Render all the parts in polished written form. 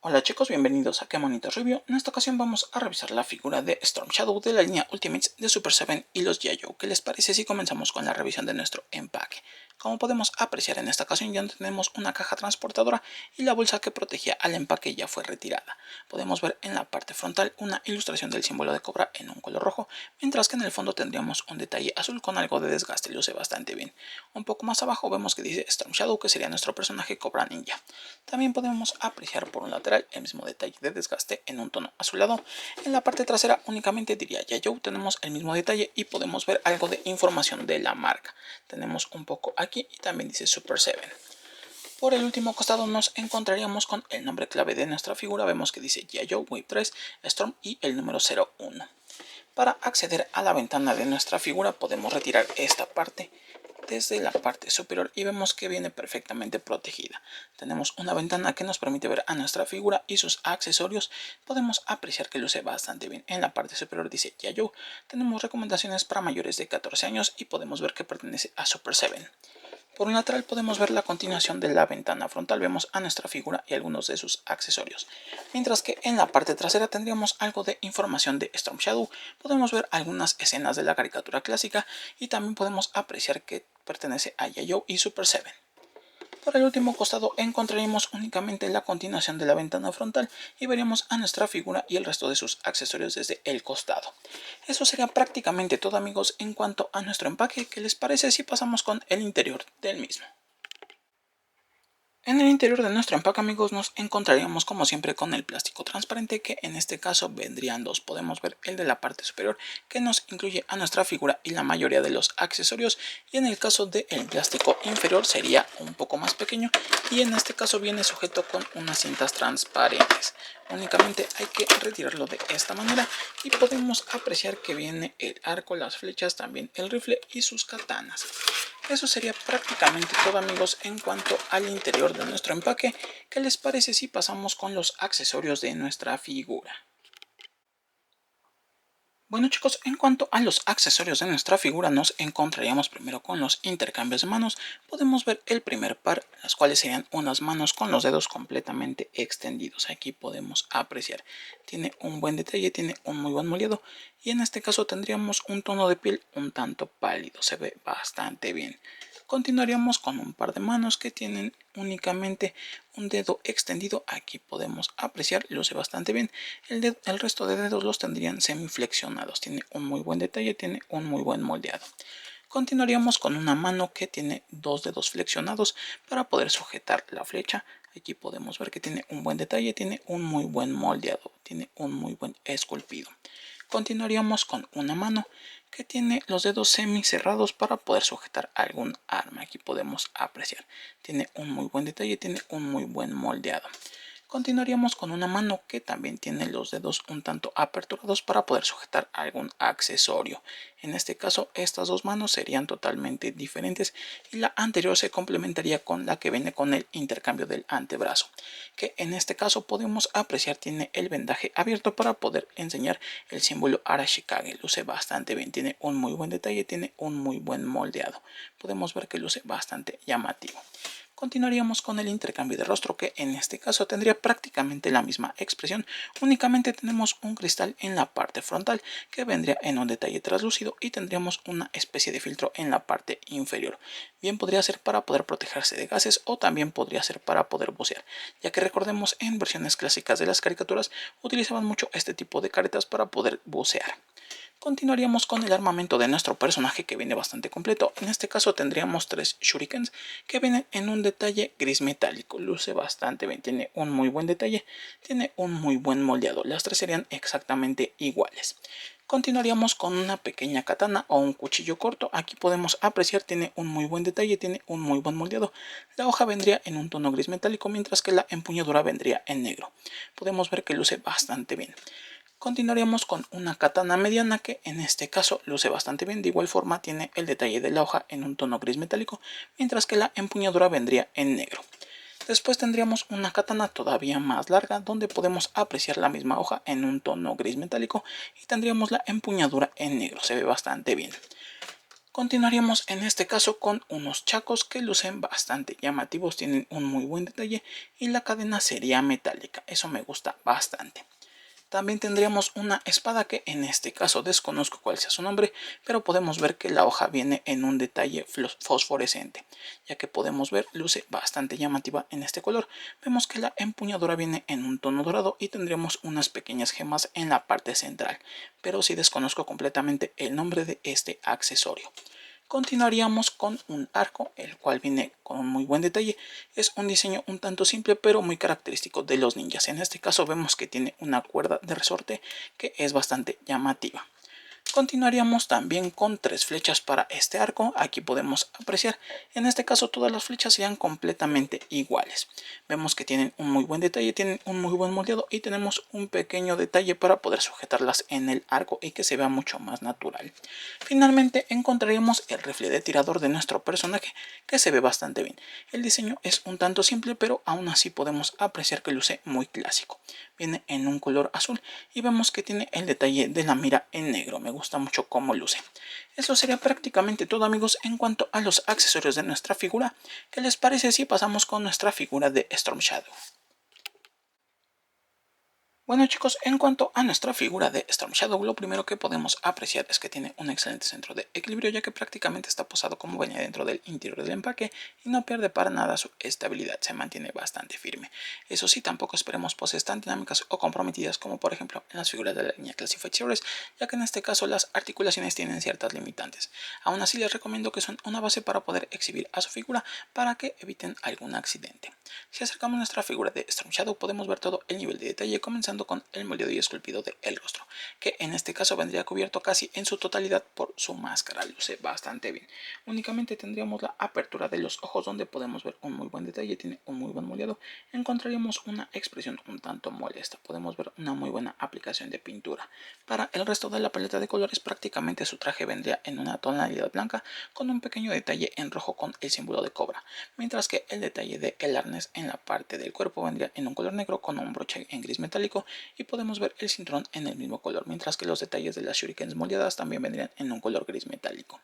Hola chicos, bienvenidos a Kemonito Review. En esta ocasión vamos a revisar la figura de Storm Shadow de la línea Ultimates de Super 7 y los G.I. ¿Qué les parece si comenzamos con la revisión de nuestro empaque? Como podemos apreciar, en esta ocasión ya tenemos una caja transportadora y la bolsa que protegía al empaque ya fue retirada. Podemos ver en la parte frontal una ilustración del símbolo de Cobra en un color rojo, mientras que en el fondo tendríamos un detalle azul con algo de desgaste, luce bastante bien. Un poco más abajo vemos que dice Storm Shadow, que sería nuestro personaje Cobra Ninja. También podemos apreciar por un lateral el mismo detalle de desgaste en un tono azulado. En la parte trasera únicamente diría G.I. tenemos el mismo detalle y podemos ver algo de información de la marca. Tenemos un poco aquí y también dice Super 7. Por el último costado nos encontraríamos con el nombre clave de nuestra figura. Vemos que dice G.I. Wave 3 Storm y el número 01. Para acceder a la ventana de nuestra figura podemos retirar esta parte desde la parte superior y vemos que viene perfectamente protegida. Tenemos una ventana que nos permite ver a nuestra figura y sus accesorios. Podemos apreciar que luce bastante bien. En la parte superior dice G.I. Tenemos recomendaciones para mayores de 14 años y podemos ver que pertenece a Super 7. Por un lateral podemos ver la continuación de la ventana frontal, vemos a nuestra figura y algunos de sus accesorios. Mientras que en la parte trasera tendríamos algo de información de Storm Shadow, podemos ver algunas escenas de la caricatura clásica y también podemos apreciar que pertenece a G.I. y Super 7. Por el último costado encontraremos únicamente la continuación de la ventana frontal y veremos a nuestra figura y el resto de sus accesorios desde el costado. Eso sería prácticamente todo, amigos, en cuanto a nuestro empaque. ¿Qué les parece si pasamos con el interior del mismo? En el interior de nuestro empaque, amigos, nos encontraríamos como siempre con el plástico transparente, que en este caso vendrían dos. Podemos ver el de la parte superior, que nos incluye a nuestra figura y la mayoría de los accesorios, y en el caso del plástico inferior sería un poco más pequeño y en este caso viene sujeto con unas cintas transparentes. Únicamente hay que retirarlo de esta manera y podemos apreciar que viene el arco, las flechas, también el rifle y sus katanas. Eso sería prácticamente todo, amigos, en cuanto al interior de nuestro empaque. ¿Qué les parece si pasamos con los accesorios de nuestra figura? Bueno chicos, en cuanto a los accesorios de nuestra figura, nos encontraríamos primero con los intercambios de manos. Podemos ver el primer par, las cuales serían unas manos con los dedos completamente extendidos. Aquí podemos apreciar, tiene un buen detalle, tiene un muy buen moldeado y en este caso tendríamos un tono de piel un tanto pálido, se ve bastante bien. Continuaríamos con un par de manos que tienen únicamente un dedo extendido. Aquí podemos apreciar, luce bastante bien. El resto de dedos los tendrían semiflexionados. Tiene un muy buen detalle, tiene un muy buen moldeado. Continuaríamos con una mano que tiene dos dedos flexionados para poder sujetar la flecha. Aquí podemos ver que tiene un buen detalle, tiene un muy buen moldeado, tiene un muy buen esculpido. Continuaríamos con una mano que tiene los dedos semi cerrados para poder sujetar algún arma. Aquí podemos apreciar, tiene un muy buen detalle, tiene un muy buen moldeado. Continuaríamos con una mano que también tiene los dedos un tanto aperturados para poder sujetar algún accesorio. En este caso, estas dos manos serían totalmente diferentes y la anterior se complementaría con la que viene con el intercambio del antebrazo, que en este caso podemos apreciar tiene el vendaje abierto para poder enseñar el símbolo Arashikage. Luce bastante bien, tiene un muy buen detalle, tiene un muy buen moldeado. Podemos ver que luce bastante llamativo. Continuaríamos con el intercambio de rostro, que en este caso tendría prácticamente la misma expresión, únicamente tenemos un cristal en la parte frontal que vendría en un detalle translúcido y tendríamos una especie de filtro en la parte inferior. Bien podría ser para poder protegerse de gases o también podría ser para poder bucear, ya que recordemos en versiones clásicas de las caricaturas utilizaban mucho este tipo de caretas para poder bucear. Continuaríamos con el armamento de nuestro personaje, que viene bastante completo. En este caso tendríamos 3 shurikens que vienen en un detalle gris metálico. Luce bastante bien, tiene un muy buen detalle, tiene un muy buen moldeado. Las 3 serían exactamente iguales. Continuaríamos con una pequeña katana o un cuchillo corto. Aquí podemos apreciar, tiene un muy buen detalle, tiene un muy buen moldeado. La hoja vendría en un tono gris metálico, mientras que la empuñadura vendría en negro. Podemos ver que luce bastante bien. Continuaríamos con una katana mediana, que en este caso luce bastante bien. De igual forma tiene el detalle de la hoja en un tono gris metálico, mientras que la empuñadura vendría en negro. Después tendríamos una katana todavía más larga, donde podemos apreciar la misma hoja en un tono gris metálico y tendríamos la empuñadura en negro. Se ve bastante bien. Continuaríamos en este caso con unos chacos que lucen bastante llamativos, tienen un muy buen detalle y la cadena sería metálica, eso me gusta bastante. También tendríamos una espada que en este caso desconozco cuál sea su nombre, pero podemos ver que la hoja viene en un detalle fosforescente, ya que podemos ver luce bastante llamativa en este color. Vemos que la empuñadura viene en un tono dorado y tendríamos unas pequeñas gemas en la parte central, pero sí desconozco completamente el nombre de este accesorio. Continuaríamos con un arco, el cual viene con un muy buen detalle. Es un diseño un tanto simple pero muy característico de los ninjas. En este caso vemos que tiene una cuerda de resorte que es bastante llamativa. Continuaríamos también con 3 flechas para este arco. Aquí podemos apreciar, en este caso todas las flechas serían completamente iguales. Vemos que tienen un muy buen detalle, tienen un muy buen moldeado y tenemos un pequeño detalle para poder sujetarlas en el arco y que se vea mucho más natural. Finalmente encontraríamos el rifle de tirador de nuestro personaje, que se ve bastante bien. El diseño es un tanto simple, pero aún así podemos apreciar que luce muy clásico. Viene en un color azul y vemos que tiene el detalle de la mira en negro. Me gusta mucho cómo luce. Eso sería prácticamente todo, amigos, en cuanto a los accesorios de nuestra figura. ¿Qué les parece si pasamos con nuestra figura de Storm Shadow? Bueno, chicos, en cuanto a nuestra figura de Storm Shadow, lo primero que podemos apreciar es que tiene un excelente centro de equilibrio, ya que prácticamente está posado como venía dentro del interior del empaque y no pierde para nada su estabilidad, se mantiene bastante firme. Eso sí, tampoco esperemos poses tan dinámicas o comprometidas como por ejemplo en las figuras de la línea Classified Series, ya que en este caso las articulaciones tienen ciertas limitantes. Aún así les recomiendo que son una base para poder exhibir a su figura para que eviten algún accidente. Si acercamos nuestra figura de Storm Shadow podemos ver todo el nivel de detalle, comenzando con el moldeado y esculpido del rostro, que en este caso vendría cubierto casi en su totalidad por su máscara, luce bastante bien. Únicamente tendríamos la apertura de los ojos, donde podemos ver un muy buen detalle, tiene un muy buen moldeado. Encontraríamos una expresión un tanto molesta, podemos ver una muy buena aplicación de pintura. Para el resto de la paleta de colores prácticamente su traje vendría en una tonalidad blanca con un pequeño detalle en rojo con el símbolo de cobra, mientras que el detalle del arnés en la parte del cuerpo vendría en un color negro con un broche en gris metálico y podemos ver el cinturón en el mismo color, mientras que los detalles de las shurikens moldeadas también vendrían en un color gris metálico.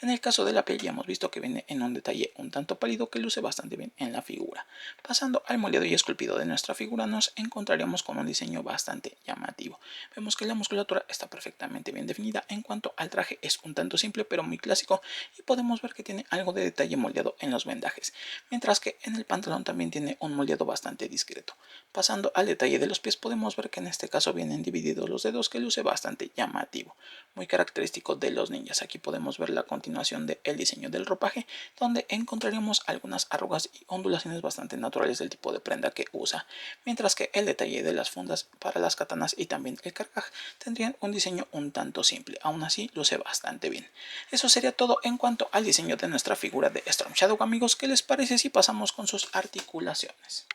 En el caso de la piel ya hemos visto que viene en un detalle un tanto pálido que luce bastante bien en la figura. Pasando al moldeado y esculpido de nuestra figura nos encontraríamos con un diseño bastante llamativo. Vemos que la musculatura está perfectamente bien definida. En cuanto al traje es un tanto simple pero muy clásico y podemos ver que tiene algo de detalle moldeado en los vendajes, mientras que en el pantalón también tiene un moldeado bastante discreto. Pasando al detalle de los pies podemos ver que en este caso vienen divididos los dedos, que luce bastante llamativo, muy característico de los ninjas. Aquí podemos ver la continuación del diseño del ropaje, donde encontraríamos algunas arrugas y ondulaciones bastante naturales del tipo de prenda que usa, mientras que el detalle de las fundas para las katanas y también el carcaj tendrían un diseño un tanto simple. Aún así luce bastante bien. Eso sería todo en cuanto al diseño de nuestra figura de Storm Shadow, amigos. ¿Qué les parece si pasamos con sus articulaciones?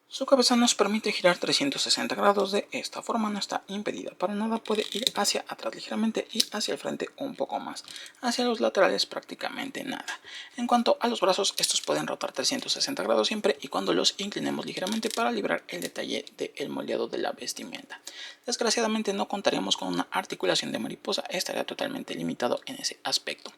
Su cabeza nos permite girar 360 grados, de esta forma no está impedida para nada, puede ir hacia atrás ligeramente y hacia el frente un poco más, hacia los laterales prácticamente nada. En cuanto a los brazos, estos pueden rotar 360 grados siempre y cuando los inclinemos ligeramente para librar el detalle del moldeado de la vestimenta. Desgraciadamente no contaríamos con una articulación de mariposa, estaría totalmente limitado en ese aspecto.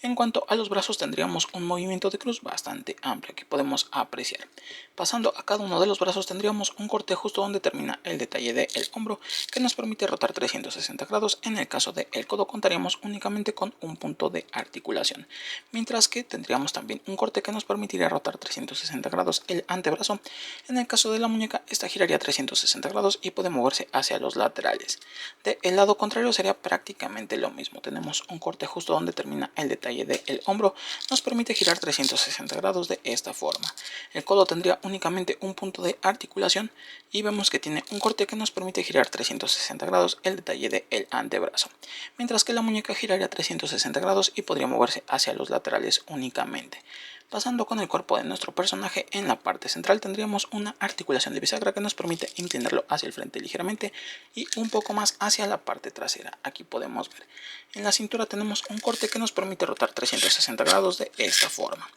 En cuanto a los brazos tendríamos un movimiento de cruz bastante amplio que podemos apreciar. Pasando a cada uno de los brazos tendríamos un corte justo donde termina el detalle del hombro que nos permite rotar 360 grados. En el caso del codo contaríamos únicamente con un punto de articulación, mientras que tendríamos también un corte que nos permitiría rotar 360 grados el antebrazo. En el caso de la muñeca, esta giraría 360 grados y puede moverse hacia los laterales. Del lado contrario sería prácticamente lo mismo, tenemos un corte justo donde termina el detalle del hombro, nos permite girar 360 grados de esta forma. El codo tendría únicamente un punto de articulación y vemos que tiene un corte que nos permite girar 360 grados el detalle del antebrazo, mientras que la muñeca giraría 360 grados y podría moverse hacia los laterales únicamente. Pasando con el cuerpo de nuestro personaje, en la parte central tendríamos una articulación de bisagra que nos permite inclinarlo hacia el frente ligeramente y un poco más hacia la parte trasera. Aquí podemos ver. En la cintura tenemos un corte que nos permite rotar 360 grados de esta forma.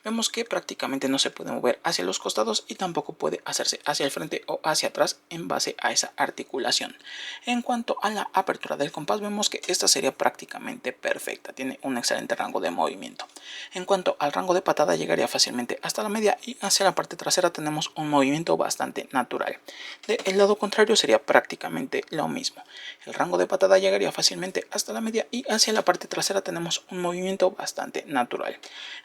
Vemos que prácticamente no se puede mover hacia los costados y tampoco puede hacerse hacia el frente o hacia atrás en base a esa articulación. En cuanto a la apertura del compás, vemos que esta sería prácticamente perfecta, tiene un excelente rango de movimiento. En cuanto al rango de patada, llegaría fácilmente hasta la media y hacia la parte trasera tenemos un movimiento bastante natural. Del lado contrario sería prácticamente lo mismo. El rango de patada llegaría fácilmente hasta la media y hacia la parte trasera tenemos un movimiento bastante natural.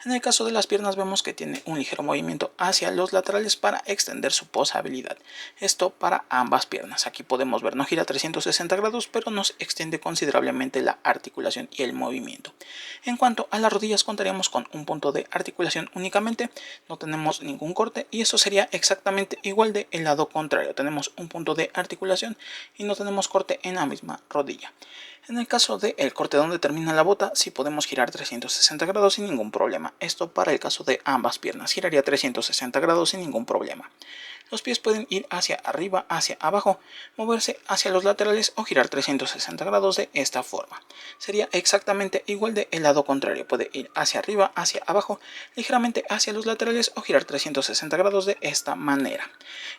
En el caso de las piernas vemos que tiene un ligero movimiento hacia los laterales para extender su posabilidad. Esto para ambas piernas. Aquí podemos ver, no gira 360 grados, pero nos extiende considerablemente la articulación y el movimiento. En cuanto a las rodillas, contaríamos con un punto de articulación únicamente, no tenemos ningún corte y eso sería exactamente igual del lado contrario. Tenemos un punto de articulación y no tenemos corte en la misma rodilla. En el caso del corte donde termina la bota, sí podemos girar 360 grados sin ningún problema. Esto para el caso de ambas piernas, giraría 360 grados sin ningún problema. Los pies pueden ir hacia arriba, hacia abajo, moverse hacia los laterales o girar 360 grados de esta forma. Sería exactamente igual del lado contrario, puede ir hacia arriba, hacia abajo, ligeramente hacia los laterales o girar 360 grados de esta manera.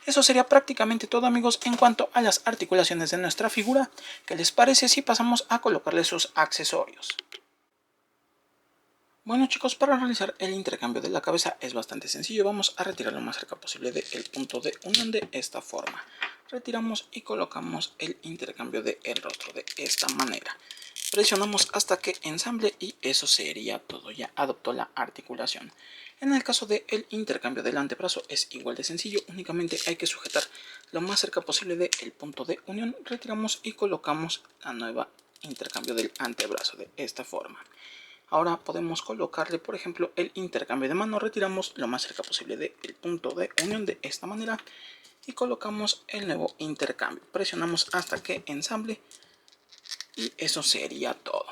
Eso sería prácticamente todo, amigos, en cuanto a las articulaciones de nuestra figura. ¿Qué les parece si pasamos a colocarle sus accesorios? Bueno, chicos, para realizar el intercambio de la cabeza es bastante sencillo. Vamos a retirar lo más cerca posible del punto de unión de esta forma. Retiramos y colocamos el intercambio del rostro de esta manera. Presionamos hasta que ensamble y eso sería todo. Ya adoptó la articulación. En el caso del intercambio del antebrazo es igual de sencillo. Únicamente hay que sujetar lo más cerca posible del punto de unión. Retiramos y colocamos la nueva intercambio del antebrazo de esta forma. Ahora podemos colocarle, por ejemplo, el intercambio de mano. Retiramos lo más cerca posible del punto de unión de esta manera y colocamos el nuevo intercambio. Presionamos hasta que ensamble y eso sería todo.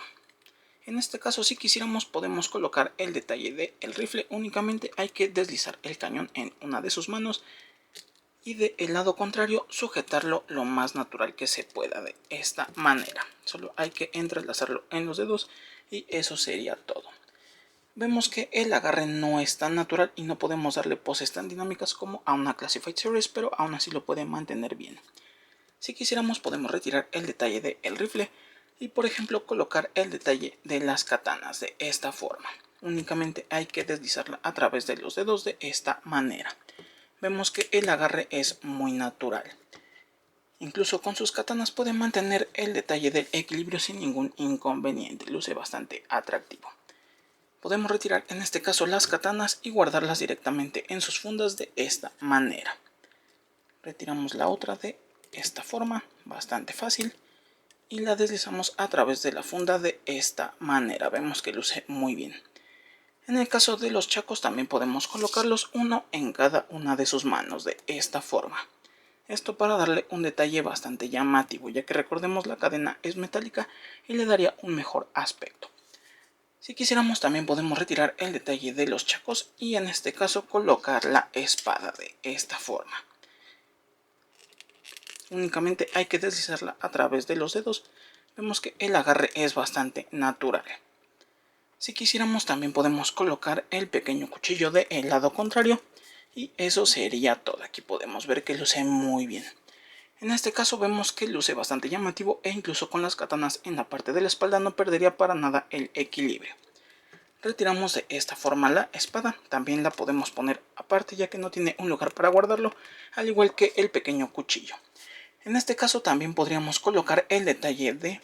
En este caso, si quisiéramos, podemos colocar el detalle del rifle. Únicamente hay que deslizar el cañón en una de sus manos y del lado contrario sujetarlo lo más natural que se pueda de esta manera. Solo hay que entrelazarlo en los dedos y eso sería todo. Vemos que el agarre no es tan natural y no podemos darle poses tan dinámicas como a una Classified Series, pero aún así lo puede mantener bien. Si quisiéramos, podemos retirar el detalle del rifle y, por ejemplo, colocar el detalle de las katanas de esta forma. Únicamente hay que deslizarla a través de los dedos de esta manera. Vemos que el agarre es muy natural. Incluso con sus katanas pueden mantener el detalle del equilibrio sin ningún inconveniente. Luce bastante atractivo. Podemos retirar en este caso las katanas y guardarlas directamente en sus fundas de esta manera. Retiramos la otra de esta forma, bastante fácil, y la deslizamos a través de la funda de esta manera. Vemos que luce muy bien. En el caso de los chacos también podemos colocarlos uno en cada una de sus manos de esta forma. Esto para darle un detalle bastante llamativo, ya que recordemos la cadena es metálica y le daría un mejor aspecto. Si quisiéramos también podemos retirar el detalle de los chacos y en este caso colocar la espada de esta forma. Únicamente hay que deslizarla a través de los dedos. Vemos que el agarre es bastante natural. Si quisiéramos también podemos colocar el pequeño cuchillo del lado contrario y eso sería todo. Aquí podemos ver que luce muy bien. En este caso vemos que luce bastante llamativo e incluso con las katanas en la parte de la espalda no perdería para nada el equilibrio. Retiramos de esta forma la espada, también la podemos poner aparte ya que no tiene un lugar para guardarlo, al igual que el pequeño cuchillo. En este caso también podríamos colocar el detalle de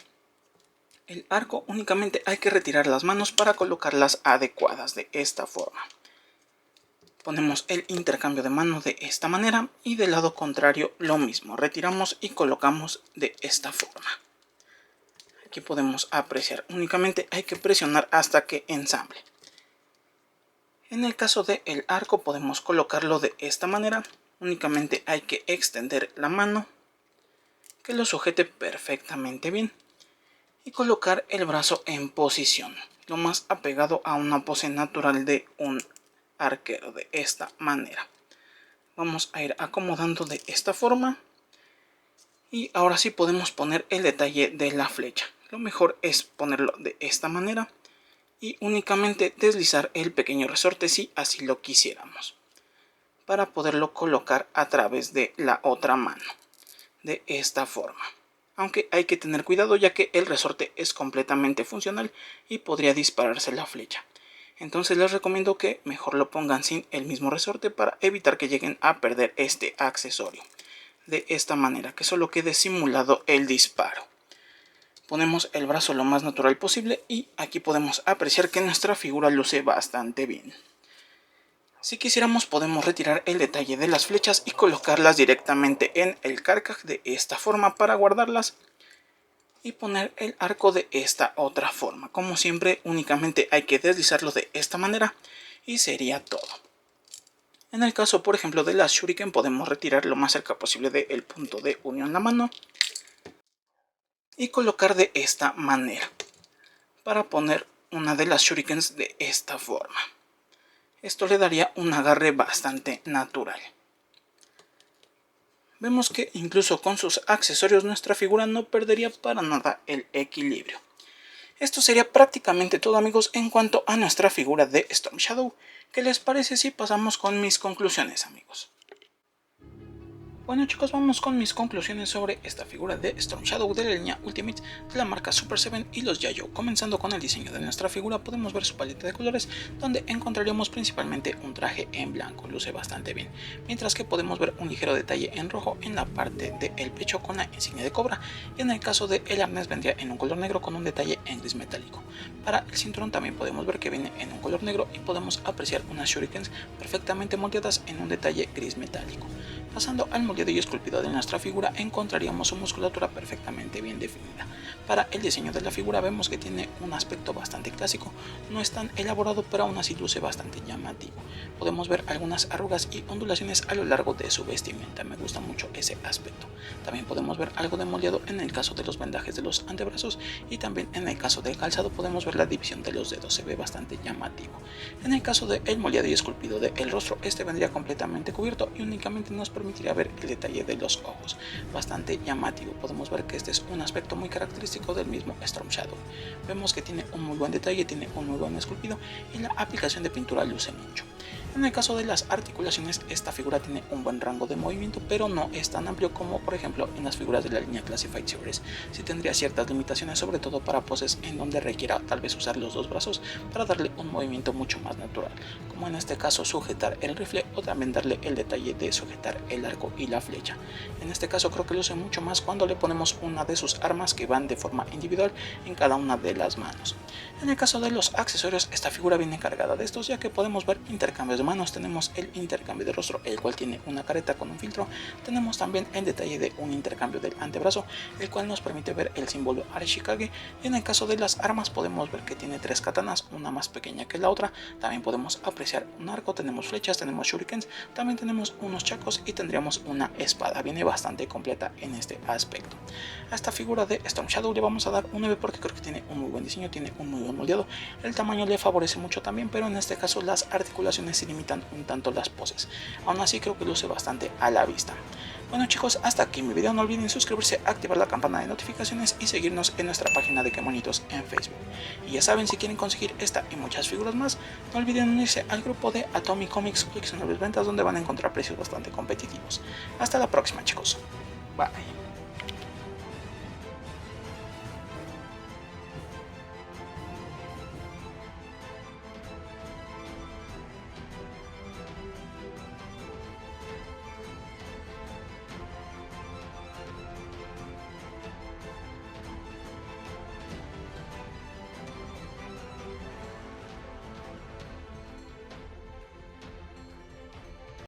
el arco, únicamente hay que retirar las manos para colocarlas adecuadas de esta forma. Ponemos el intercambio de mano de esta manera y del lado contrario lo mismo, retiramos y colocamos de esta forma. Aquí podemos apreciar, únicamente hay que presionar hasta que ensamble. En el caso del arco podemos colocarlo de esta manera, únicamente hay que extender la mano que lo sujete perfectamente bien y colocar el brazo en posición, lo más apegado a una pose natural de un arquero de esta manera. Vamos a ir acomodando de esta forma. Y ahora sí podemos poner el detalle de la flecha. Lo mejor es ponerlo de esta manera y únicamente deslizar el pequeño resorte si así lo quisiéramos, para poderlo colocar a través de la otra mano, de esta forma. Aunque hay que tener cuidado ya que el resorte es completamente funcional y podría dispararse la flecha. Entonces les recomiendo que mejor lo pongan sin el mismo resorte para evitar que lleguen a perder este accesorio. De esta manera, que solo quede simulado el disparo. Ponemos el brazo lo más natural posible y aquí podemos apreciar que nuestra figura luce bastante bien. Si quisiéramos podemos retirar el detalle de las flechas y colocarlas directamente en el carcaj de esta forma para guardarlas y poner el arco de esta otra forma. Como siempre, únicamente hay que deslizarlo de esta manera y sería todo. En el caso, por ejemplo, de las shuriken, podemos retirar lo más cerca posible del punto de unión la mano y colocar de esta manera para poner una de las shurikens de esta forma. Esto le daría un agarre bastante natural. Vemos que incluso con sus accesorios nuestra figura no perdería para nada el equilibrio. Esto sería prácticamente todo, amigos, en cuanto a nuestra figura de Storm Shadow. ¿Qué les parece si pasamos con mis conclusiones, amigos? Bueno, chicos, vamos con mis conclusiones sobre esta figura de Storm Shadow de la línea Ultimate de la marca Super 7 y los Yayo. Comenzando con el diseño de nuestra figura, podemos ver su paleta de colores, donde encontraríamos principalmente un traje en blanco, luce bastante bien, mientras que podemos ver un ligero detalle en rojo en la parte del pecho con la insignia de cobra, y en el caso del arnés vendría en un color negro con un detalle en gris metálico. Para el cinturón también podemos ver que viene en un color negro y podemos apreciar unas shurikens perfectamente moldeadas en un detalle gris metálico. Pasando al moldeado y esculpido de nuestra figura, encontraríamos su musculatura perfectamente bien definida. Para el diseño de la figura vemos que tiene un aspecto bastante clásico, no es tan elaborado pero aún así luce bastante llamativo. Podemos ver algunas arrugas y ondulaciones a lo largo de su vestimenta, me gusta mucho ese aspecto. También podemos ver algo de moldeado en el caso de los vendajes de los antebrazos y también en el caso del calzado podemos ver la división de los dedos, se ve bastante llamativo. En el caso del moldeado y esculpido del rostro, este vendría completamente cubierto y únicamente nos permitiría ver el detalle de los ojos, bastante llamativo. Podemos ver que este es un aspecto muy característico del mismo Storm Shadow. Vemos que tiene un muy buen detalle, tiene un muy buen esculpido y la aplicación de pintura luce mucho. En el caso de las articulaciones, esta figura tiene un buen rango de movimiento, pero no es tan amplio como por ejemplo en las figuras de la línea Classified Series. Sí tendría ciertas limitaciones, sobre todo para poses en donde requiera tal vez usar los dos brazos para darle un movimiento mucho más natural, como en este caso sujetar el rifle o también darle el detalle de sujetar el arco y la flecha. En este caso creo que luce mucho más cuando le ponemos una de sus armas que van de forma individual en cada una de las manos. En el caso de los accesorios, esta figura viene cargada de estos, ya que podemos ver intercambios de manos. Tenemos el intercambio de rostro, el cual tiene una careta con un filtro. Tenemos también el detalle de un intercambio del antebrazo, el cual nos permite ver el símbolo Arashikage. Y en el caso de las armas podemos ver que tiene tres katanas, una más pequeña que la otra. También podemos apreciar un arco, tenemos flechas, tenemos shurikens, también tenemos unos chacos y tendríamos una espada. Viene bastante completa en este aspecto. A esta figura de Storm Shadow le vamos a dar un 9 porque creo que tiene un muy buen diseño, tiene un muy buen moldeado. El tamaño le favorece mucho también, pero en este caso las articulaciones se limitan un tanto las poses. Aún así creo que luce bastante a la vista. Bueno, chicos, hasta aquí mi video. No olviden suscribirse, activar la campana de notificaciones y seguirnos en nuestra página de Qué Monitos en Facebook. Y ya saben, si quieren conseguir esta y muchas figuras más, no olviden unirse al grupo de Atomic Comics Coleccionables Ventas, donde van a encontrar precios bastante competitivos. Hasta la próxima, chicos. Bye.